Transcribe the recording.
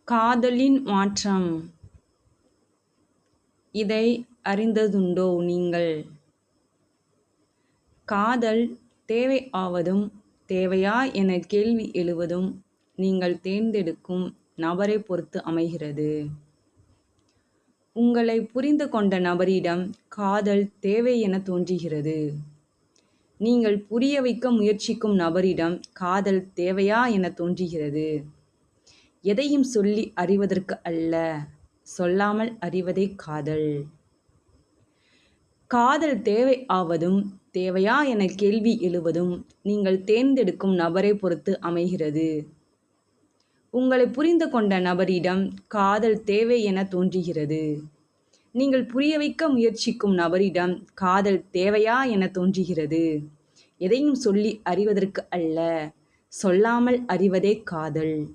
காதலின் மாற்றம். இதை அறிந்ததுண்டோ நீங்கள்? காதல் தேவை ஆவதும் தேவையா என கேள்வி எழுவதும் நீங்கள் தேர்ந்தெடுக்கும் நபரைப் பொறுத்து அமைகிறது. உங்களை புரிந்து கொண்ட நபரிடம் காதல் தேவை என தோன்றுகிறது. நீங்கள் புரிய வைக்க முயற்சிக்கும் நபரிடம் காதல் தேவையா என தோன்றுகிறது. எதையும் சொல்லி அறிவதற்கு அல்ல, சொல்லாமல் அறிவதே காதல். காதல் தேவை ஆவதும் தேவையா என கேள்வி எழுவதும் நீங்கள் தேர்ந்தெடுக்கும் நபரை பொறுத்து அமைகிறது. உங்களை புரிந்து கொண்ட நபரிடம் காதல் தேவை என தோன்றுகிறது. நீங்கள் புரிய வைக்க முயற்சிக்கும் நபரிடம் காதல் தேவையா என தோன்றுகிறது. எதையும் சொல்லி அறிவதற்கு அல்ல, சொல்லாமல் அறிவதே காதல்.